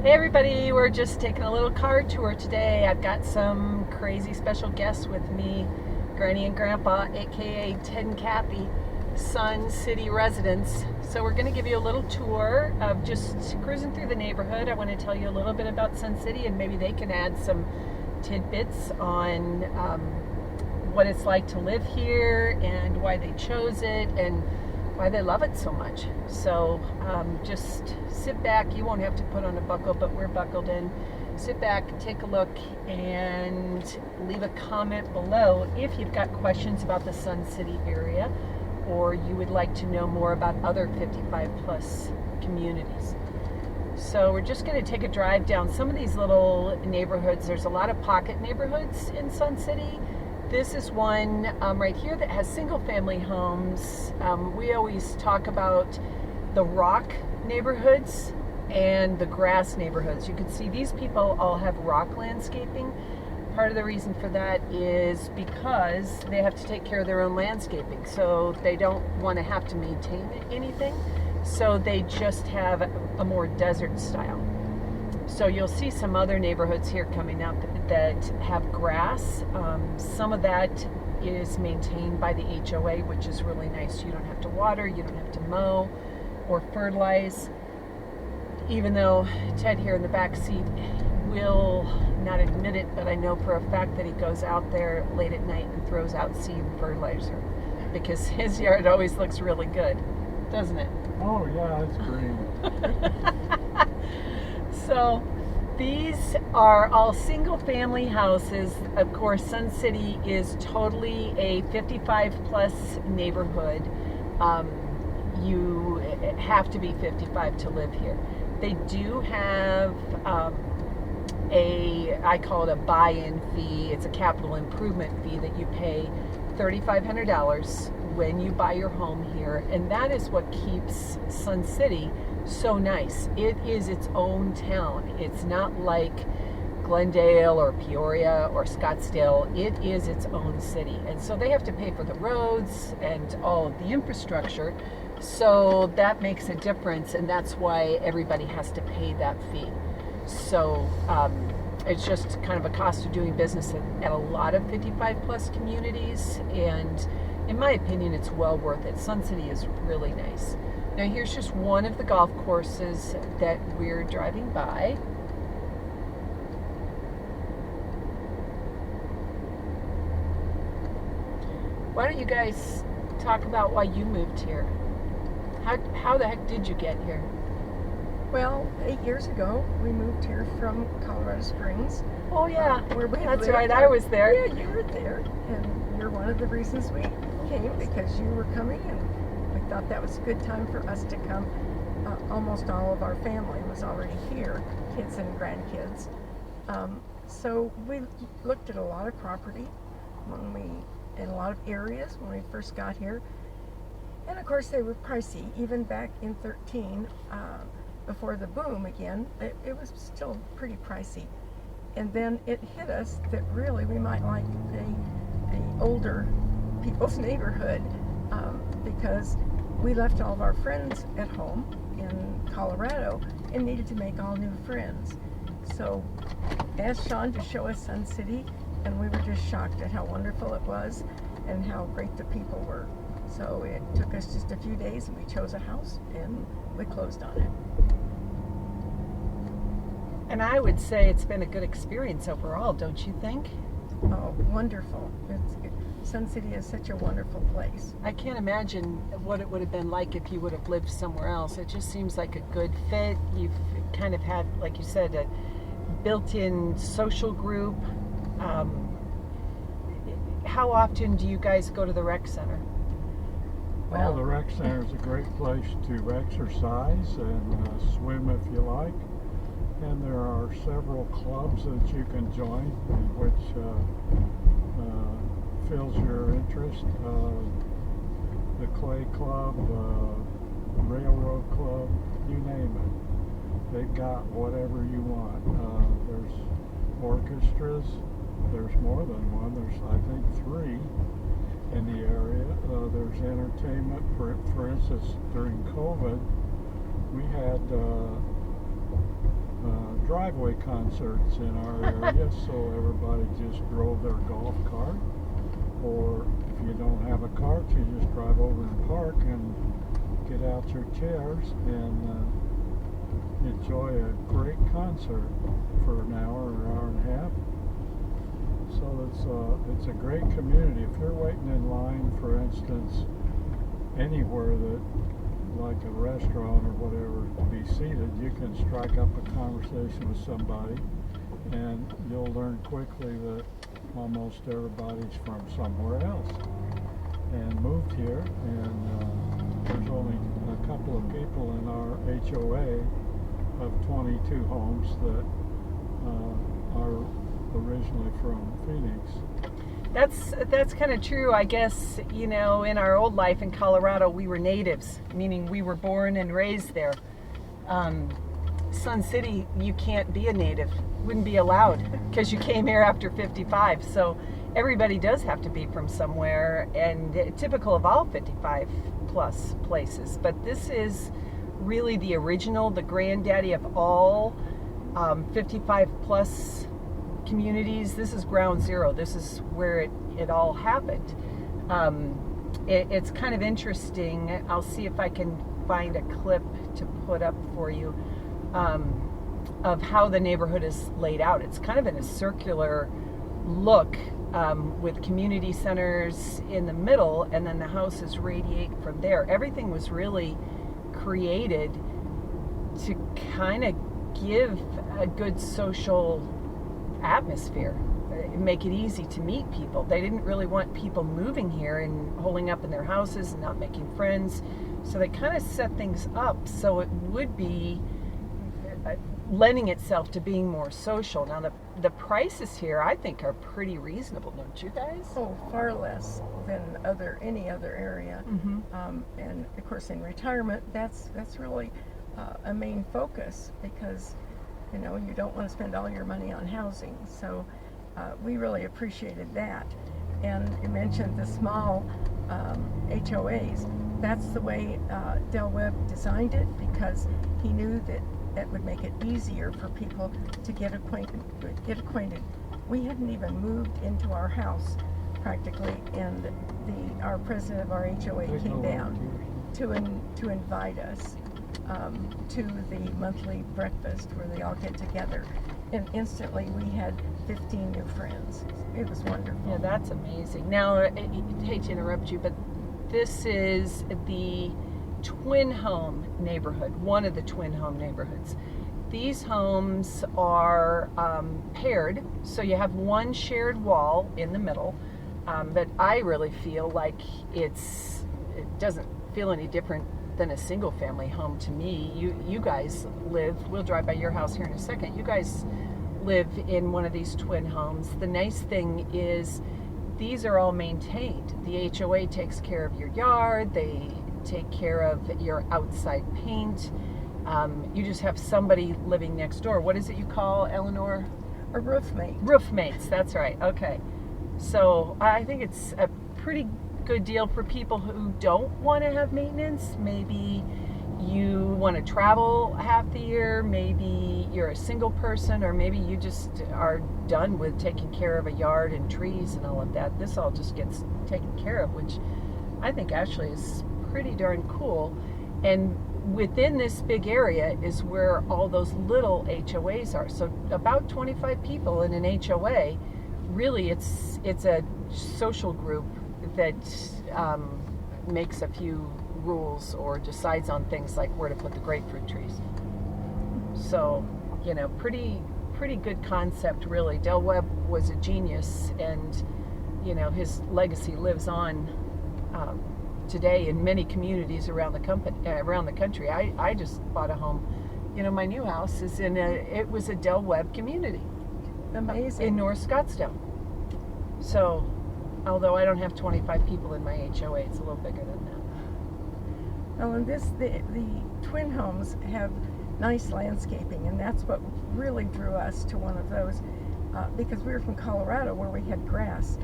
Hey everybody, we're just taking a little car tour today. I've got some crazy special guests with me, Granny and Grandpa, aka Ted and Kathy, Sun City residents. So we're going to give you a little tour of just cruising through the neighborhood. I want to tell you a little bit about Sun City, and maybe they can add some tidbits on what it's like to live here and why they chose it and why they love it so much. So just sit back. You won't have to put on a buckle, but we're buckled in. Sit back, take a look, and leave a comment below if you've got questions about the Sun City area or you would like to know more about other 55 plus communities. So we're just going to take a drive down some of these little neighborhoods. There's a lot of pocket neighborhoods in Sun City. This is one right here that has single family homes. We always talk about the rock neighborhoods and the grass neighborhoods. You can see these people all have rock landscaping. Part of the reason for that is because they have to take care of their own landscaping, so they don't want to have to maintain anything, so they just have a more desert style. So you'll see some other neighborhoods here coming up that have grass. Some of that is maintained by the HOA, which is really nice. You don't have to water, you don't have to mow or fertilize. Even though Ted here in the back seat will not admit it, but I know for a fact that he goes out there late at night and throws out seed and fertilizer because his yard always looks really good, doesn't it? Oh yeah, it's green. So these are all single family houses. Of course, Sun City is totally a 55 plus neighborhood. You have to be 55 to live here. They do have I call it a buy-in fee. It's a capital improvement fee that you pay $3,500 when you buy your home here, and that is what keeps Sun City so nice. It is its own town. It's not like Glendale or Peoria or Scottsdale. It is its own city, and so they have to pay for the roads and all of the infrastructure, so that makes a difference, and that's why everybody has to pay that fee. So it's just kind of a cost of doing business at a lot of 55 plus communities, and in my opinion, it's well worth it. Sun City is really nice. Now here's just one of the golf courses that we're driving by. Why don't you guys talk about why you moved here? How the heck did you get here? Well, 8 years ago, we moved here from Colorado Springs. Oh yeah, where we that's lived. right, I was there. Yeah, you were there, and you're one of the reasons we came, because you were coming, and we thought that was a good time for us to come. Almost all of our family was already here, kids and grandkids. So we looked at a lot of property in a lot of areas when we first got here. And of course they were pricey, even back in 13, before the boom again, it was still pretty pricey. And then it hit us that really we might like the older people's neighborhood, because we left all of our friends at home in Colorado and needed to make all new friends. So asked Sean to show us Sun City, and we were just shocked at how wonderful it was and how great the people were. So it took us just a few days, and we chose a house and we closed on it. And I would say it's been a good experience overall, don't you think? Oh, wonderful. Sun City is such a wonderful place. I can't imagine what it would have been like if you would have lived somewhere else. It just seems like a good fit. You've kind of had, like you said, a built-in social group. How often do you guys go to the rec center? Well, the rec center is a great place to exercise and swim if you like. And there are several clubs that you can join, which fills your interest. The Clay Club, Railroad Club, you name it. They've got whatever you want. There's orchestras. There's more than one. There's, I think, 3 in the area. There's entertainment. For instance, during COVID, we had driveway concerts in our area, so everybody just drove their golf cart. Or if you don't have a cart, you just drive over and park and get out your chairs and enjoy a great concert for an hour or hour and a half. So it's a great community. If you're waiting in line, for instance, anywhere that, like a restaurant or whatever, to be seated, you can strike up a conversation with somebody, and you'll learn quickly that almost everybody's from somewhere else and moved here, and there's only a couple of people in our HOA of 22 homes that are originally from Phoenix. That's kind of true. I guess, you know, in our old life in Colorado, we were natives, meaning we were born and raised there. Sun City, you can't be a native, wouldn't be allowed, because you came here after 55. So everybody does have to be from somewhere, and typical of all 55 plus places. But this is really the original, the granddaddy of all 55 plus communities. This is ground zero. This is where it all happened. It's kind of interesting. I'll see if I can find a clip to put up for you of how the neighborhood is laid out. It's kind of in a circular look with community centers in the middle, and then the houses radiate from there. Everything was really created to kind of give a good social atmosphere, make it easy to meet people. They didn't really want people moving here and holding up in their houses and not making friends, so they kind of set things up so it would be lending itself to being more social. Now the prices here, I think, are pretty reasonable, don't you guys? Oh, far less than any other area. Mm-hmm. And of course, in retirement, that's really a main focus, because you know, you don't want to spend all your money on housing. So we really appreciated that. And you mentioned the small HOAs. That's the way Del Webb designed it, because he knew that would make it easier for people to get acquainted. We hadn't even moved into our house practically, and our president of our HOA came down to invite us to the monthly breakfast where they all get together, and instantly we had 15 new friends. It was wonderful. Yeah, that's amazing. Now, I hate to interrupt you, but this is the twin home neighborhood, one of the twin home neighborhoods. These homes are paired, so you have one shared wall in the middle, but I really feel like it doesn't feel any different than a single family home to me. You guys live, we'll drive by your house here in a second, you guys live in one of these twin homes. The nice thing is these are all maintained. The HOA takes care of your yard, they take care of your outside paint. You just have somebody living next door. What is it you call, Eleanor? A roommate. Roofmates, that's right. Okay. So I think it's a pretty good deal for people who don't want to have maintenance. Maybe you want to travel half the year, maybe you're a single person, or maybe you just are done with taking care of a yard and trees and all of that. This all just gets taken care of, which I think actually is pretty darn cool. And within this big area is where all those little HOAs are. So about 25 people in an HOA. Really, it's a social group that makes a few rules or decides on things like where to put the grapefruit trees. So, you know, pretty good concept, really. Del Webb was a genius, and you know, his legacy lives on today in many communities around the country. I just bought a home. You know, my new house is it was a Del Webb community. Amazing. In North Scottsdale. So, although I don't have 25 people in my HOA, it's a little bigger than that. Well, and the twin homes have nice landscaping, and that's what really drew us to one of those, because we were from Colorado where we had grass.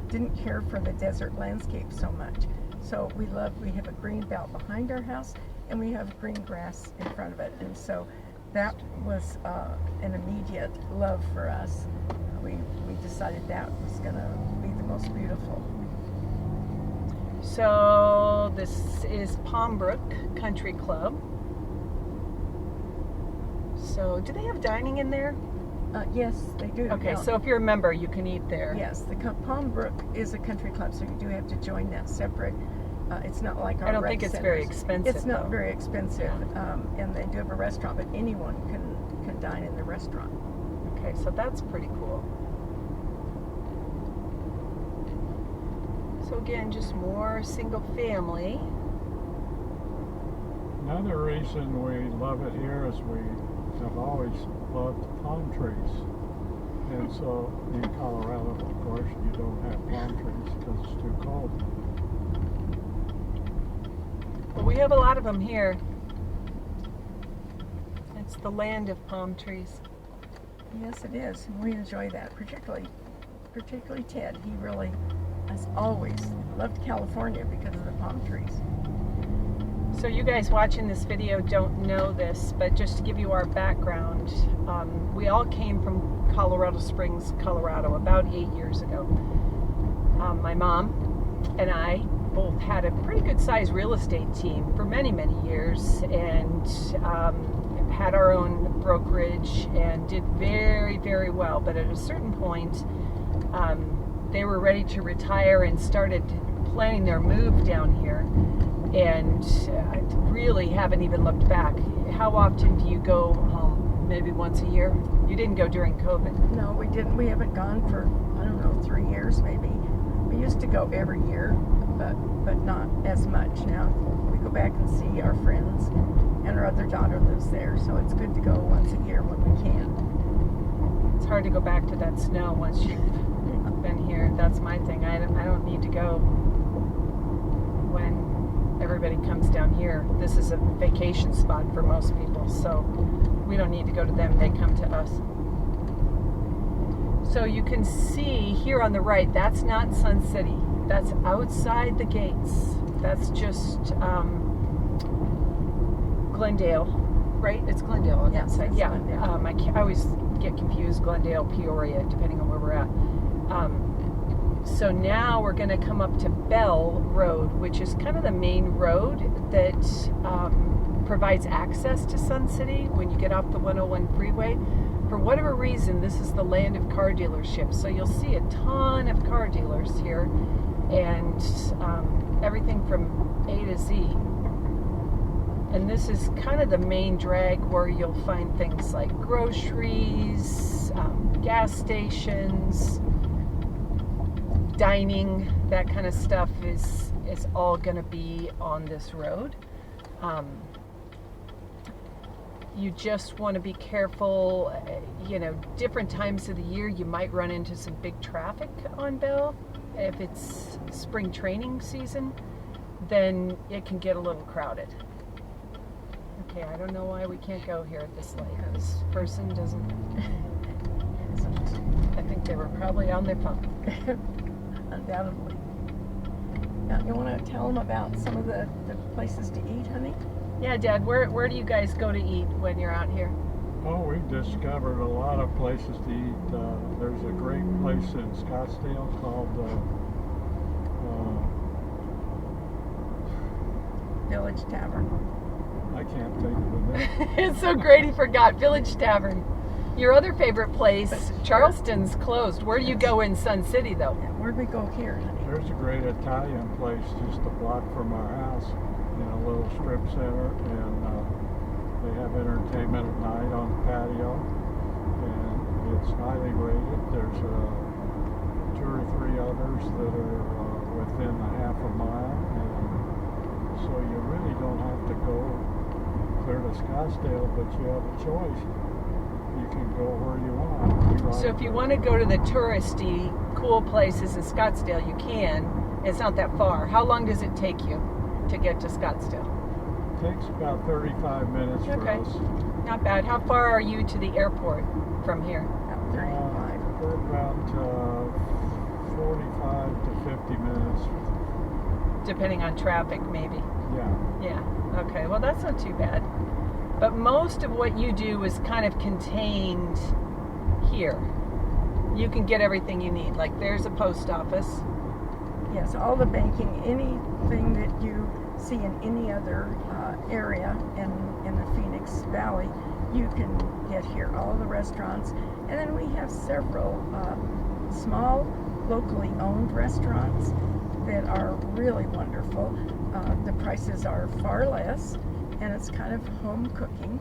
Didn't care for the desert landscape so much. So we have a green belt behind our house, and we have green grass in front of it. And so that was an immediate love for us. We decided that was going to be the most beautiful. So this is Brook Country Club. So do they have dining in there? Yes, they do. Okay, Now, so if you're a member, you can eat there. yes, the Brook is a country club, so you do have to join that separate. It's not like our I don't rec think it's centers. very expensive. It's not though. very expensive, and they do have a restaurant, but anyone can dine in the restaurant. Okay, so that's pretty cool. So again, just more single family. Another reason we love it here is we have always loved palm trees. And so in Colorado, of course, you don't have palm trees because it's too cold. Well, we have a lot of them here. It's the land of palm trees. Yes, it is. We enjoy that, particularly Ted. He really has always loved California because of the palm trees. So you guys watching this video don't know this, but just to give you our background, we all came from Colorado Springs, Colorado about 8 years ago. My mom and I both had a pretty good sized real estate team for many, many years, and had our own brokerage and did very, very well. But at a certain point, they were ready to retire and started planning their move down here, and really haven't even looked back. How often do you go home? Maybe once a year? You didn't go during COVID. No, we didn't. We haven't gone for, I don't know, 3 years maybe. We used to go every year, but not as much. Now we go back and see our friends, and our other daughter lives there, so it's good to go once a year when we can. It's hard to go back to that snow once you've been here. That's my thing. I don't need to go when everybody comes down here. This is a vacation spot for most people, so we don't need to go to them. They come to us. So you can see here on the right, that's not Sun City. That's outside the gates. That's just Glendale, right? It's Glendale on that side. Yeah. Glendale. I always get confused, Glendale, Peoria, depending on where we're at. So now we're going to come up to Bell Road, which is kind of the main road that provides access to Sun City when you get off the 101 freeway. For whatever reason, this is the land of car dealerships. So you'll see a ton of car dealers here, and everything from A to Z. And this is kind of the main drag where you'll find things like groceries, gas stations, dining, that kind of stuff is all going to be on this road. You just want to be careful. Different times of the year you might run into some big traffic on Bell. If it's spring training season, then it can get a little crowded. Okay, I don't know why we can't go here at this light. This person doesn't. I think they were probably on their phone. Undoubtedly. Now, you want to tell them about some of the places to eat, honey? Yeah, Dad, where do you guys go to eat when you're out here? Oh, we've discovered a lot of places to eat. There's a great place in Scottsdale called Village Tavern. I can't think of the name. It's so great he forgot. Village Tavern. Your other favorite place, Charleston's closed. Where do you go in Sun City, though? Where'd we go here, honey? There's a great Italian place just a block from our house in a little strip center, and they have entertainment at night on the patio, and it's highly rated. There's 2 or 3 others that are within a half a mile, and so you really don't have to go clear to Scottsdale, but you have a choice. You can go where you want. So if you want to go to the touristy, cool places in Scottsdale, you can. It's not that far. How long does it take you to get to Scottsdale? It takes about 35 minutes for us. Not bad. How far are you to the airport from here? About 35. We're about 45 to 50 minutes. Depending on traffic, maybe. Yeah. Yeah. Okay. Well, that's not too bad. But most of what you do is kind of contained here. You can get everything you need. Like there's a post office. Yes, all the banking, anything that you see in any other area in the Phoenix Valley, you can get here. All the restaurants, and then we have several small, locally owned restaurants that are really wonderful. The prices are far less, and it's kind of home cooking.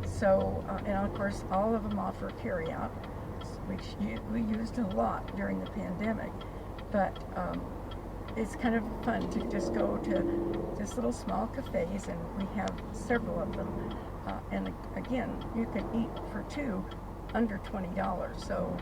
So, and of course, all of them offer carryout, which we used a lot during the pandemic. But it's kind of fun to just go to just little small cafes, and we have several of them. And again, you can eat for two under $20, so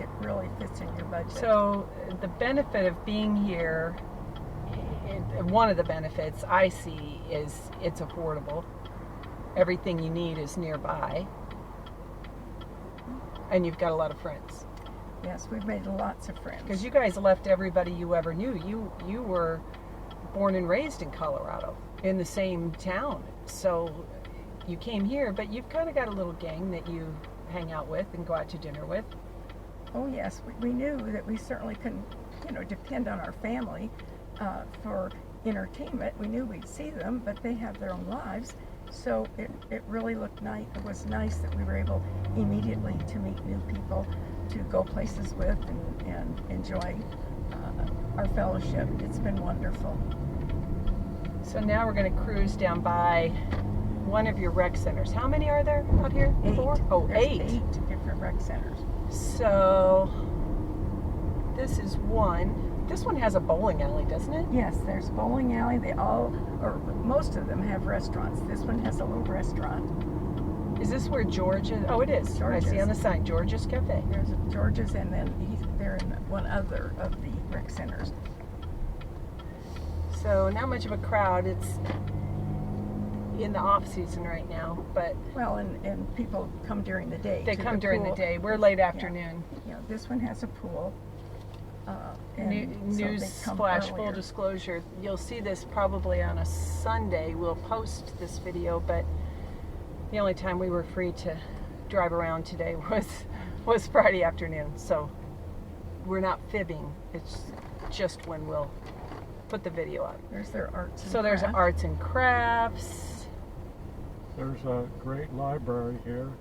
it really fits in your budget. So the benefit of being here, one of the benefits I see is it's affordable. Everything you need is nearby, and you've got a lot of friends. Yes, we've made lots of friends. Because you guys left everybody you ever knew. You were born and raised in Colorado, in the same town. So you came here, but you've kind of got a little gang that you hang out with and go out to dinner with. Oh yes, we knew that we certainly couldn't, depend on our family for entertainment. We knew we'd see them, but they have their own lives. So it really looked nice. It was nice that we were able immediately to meet new people, to go places with, and enjoy our fellowship. It's been wonderful. So now we're going to cruise down by one of your rec centers. How many are there out here? 8. Four? Oh, There's 8. 8 different rec centers. So this is one. This one has a bowling alley, doesn't it? Yes, there's bowling alley. They all, or most of them, have restaurants. This one has a little restaurant. Is this where George is? Oh, it is. George's. I see on the sign, George's Cafe. There's George's, and then they're in one other of the rec centers. So not much of a crowd. It's in the off season right now, but well, and people come during the day. they to come the during the pool. day. We're late afternoon. Yeah, this one has a pool. And so News they come flash, full earlier. disclosure. You'll see this probably on a Sunday. We'll post this video, but the only time we were free to drive around today was Friday afternoon. So we're not fibbing. It's just when we'll put the video up. There's their arts. So there's arts and crafts. There's a great library here.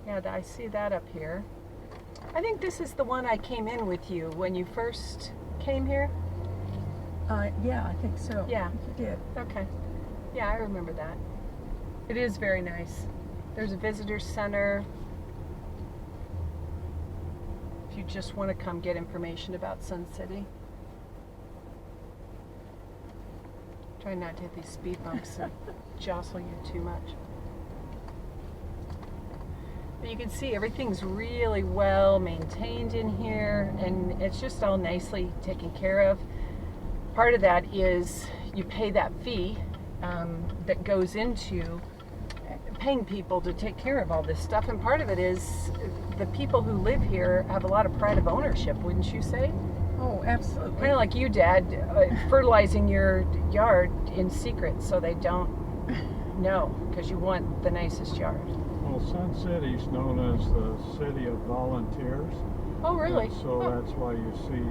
Yeah, I see that up here. I think this is the one I came in with you when you first came here. Yeah, I think so. Yeah. You did. Okay. Yeah, I remember that. It is very nice. There's a visitor center. If you just want to come get information about Sun City. Try not to hit these speed bumps and jostle you too much. But you can see everything's really well maintained in here, and it's just all nicely taken care of. Part of that is you pay that fee that goes into paying people to take care of all this stuff, and part of it is the people who live here have a lot of pride of ownership, wouldn't you say? Oh, absolutely. Kind of like you, Dad, fertilizing your yard in secret so they don't know, because you want the nicest yard. Well, Sun City's known as the city of volunteers. Oh, really? And so Oh. that's why you see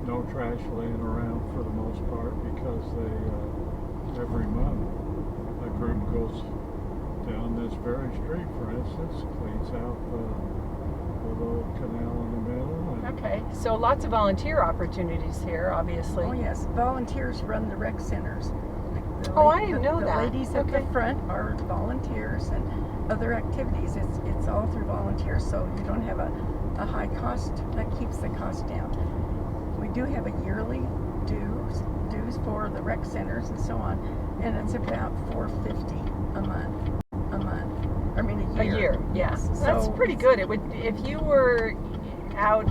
no trash laying around for the most part, because they every month a group goes down this very street, for instance, cleans out the little canal in the middle. And Okay, so lots of volunteer opportunities here, obviously. Oh yes, volunteers run the rec centers. The Oh, I didn't know the that. ladies at the Okay. front are volunteers, and other activities. It's all through volunteers, so you don't have a high cost. That keeps the cost down. We do have a yearly dues for the rec centers and so on, and it's about $4.50 a month. I mean a year. A year, yeah. Yes. That's So pretty good. It would, if you were out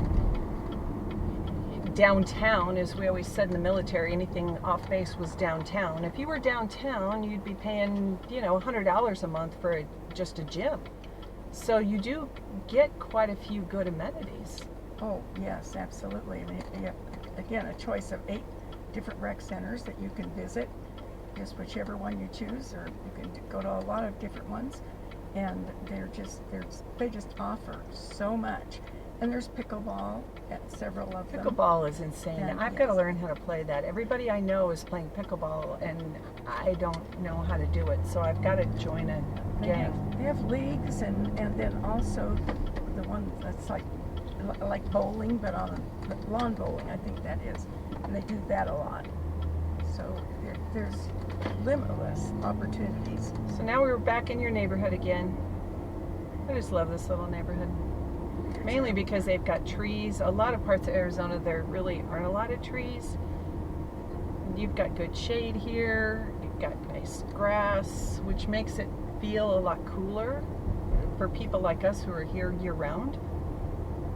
downtown, as we always said in the military, anything off base was downtown. If you were downtown, you'd be paying, $100 a month for just a gym. So you do get quite a few good amenities. Oh yes, absolutely. I mean, you have, again, a choice of 8 different rec centers that you can visit, just whichever one you choose, or you can go to a lot of different ones, and they just offer so much. And there's pickleball at several of them. Pickleball is insane. And I've got to yes. learn how to play that. Everybody I know is playing pickleball, and I don't know how to do it, so I've got to join a gang. They have leagues, and then also the one that's like bowling, but on lawn bowling, I think that is, and they do that a lot. So there's limitless opportunities. So now we're back in your neighborhood again. I just love this little neighborhood. Mainly because they've got trees. A lot of parts of Arizona, there really aren't a lot of trees. You've got good shade here. You've got nice grass, which makes it feel a lot cooler for people like us who are here year-round.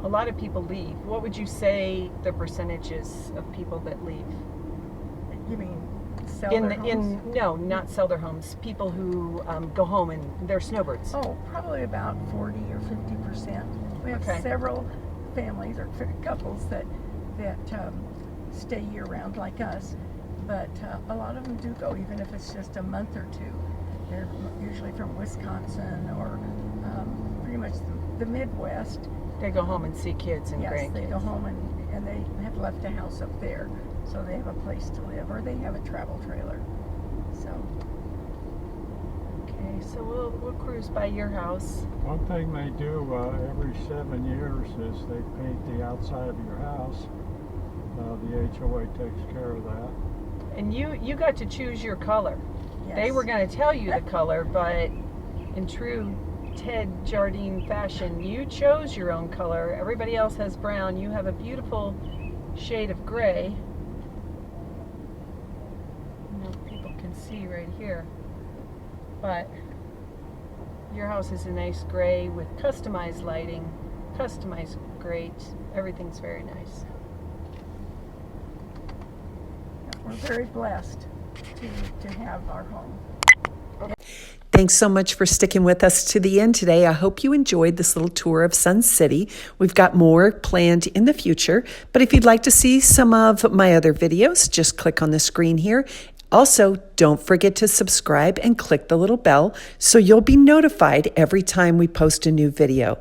A lot of people leave. What would you say the percentage is of people that leave? You mean sell their homes? No, not sell their homes. People who go home and they're snowbirds. Oh, probably about 40 or 50%. We have several families or couples that stay year-round like us, but a lot of them do go, even if it's just a month or two. They're usually from Wisconsin or pretty much the Midwest. They go home and see kids and grandkids. Yes, they go home and they have left a house up there, so they have a place to live, or they have a travel trailer. So. Okay, so we'll cruise by your house. One thing they do every 7 years is they paint the outside of your house. The HOA takes care of that. And you got to choose your color. Yes. They were going to tell you the color, but in true Ted Jardine fashion, you chose your own color. Everybody else has brown. You have a beautiful shade of gray. I don't know if people can see right here, but your house is a nice gray with customized lighting, customized grates. Everything's very nice. We're very blessed to have our home. Thanks so much for sticking with us to the end today. I hope you enjoyed this little tour of Sun City. We've got more planned in the future, but if you'd like to see some of my other videos, just click on the screen here. Also, don't forget to subscribe and click the little bell so you'll be notified every time we post a new video.